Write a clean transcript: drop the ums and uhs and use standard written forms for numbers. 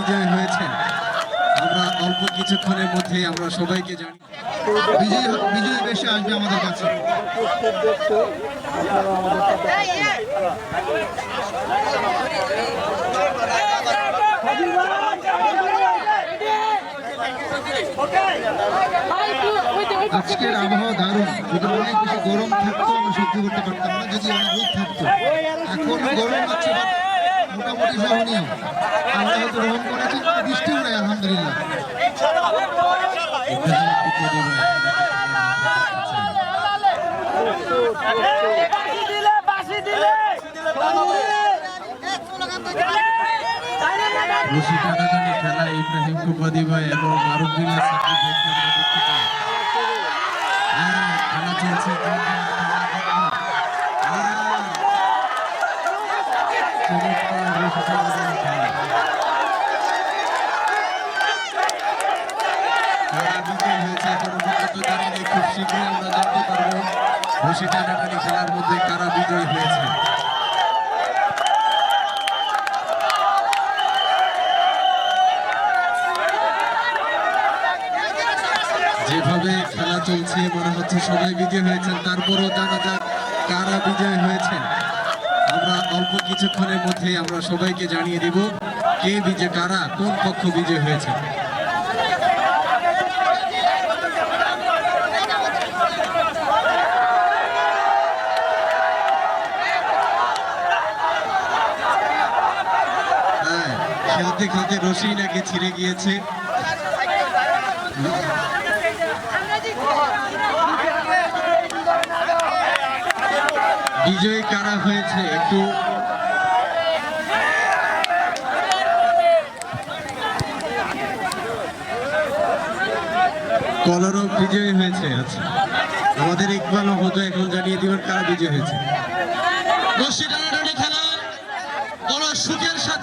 বিজয় হয়েছেন আমরা অল্প কিছুক্ষণের মধ্যে আমরা সবাইকে জানি বিজয়ী বেশে আসবে আমাদের কাছে। আজকের আবহাওয়া দারুণ, যদি অনেক বেশি গরম থাকতো আমরা সহ্য করতে পারতাম না, যদি অনেক রোদ থাকতো। এখন গরম হচ্ছে মোটামুটি সহনীয়, আমরা হয়তো গ্রহণ করেছি, বৃষ্টিও নাই আলহামদুলিল্লাহ। রশি টানাটানি খেলা ইব্রাহিম কুপাদি ভাই এবং মারুফুল্লাহ খেলা চলছে। খুব শীঘ্রই আমরা জানতে পারবো রশি টানাটানি খেলার মধ্যে কারা বিজয়ী হয়েছে। যেভাবে খেলা চলছে মনে হচ্ছে সবাই বিজয় হয়েছেন, তারপরও জানা যাক কারা বিজয় হয়েছেন। আমরা অল্প কিছুক্ষণের মধ্যে আমরা সবাইকে জানিয়ে দেব কে বিজয়, কারা কোন পক্ষ বিজয় হয়েছে। হ্যাঁ, খেলতে খেলতে রশি নাকি ছিঁড়ে গিয়েছে। বিজয়ী কারা হয়েছে একটু কলরব বিজয়ী হয়েছে। আচ্ছা, আমাদের ইকবাল হতো এখন জানিয়ে দিবেন কারা বিজয়ী হয়েছে। রশি টানাটানি খেলা বড় সুখের সাথে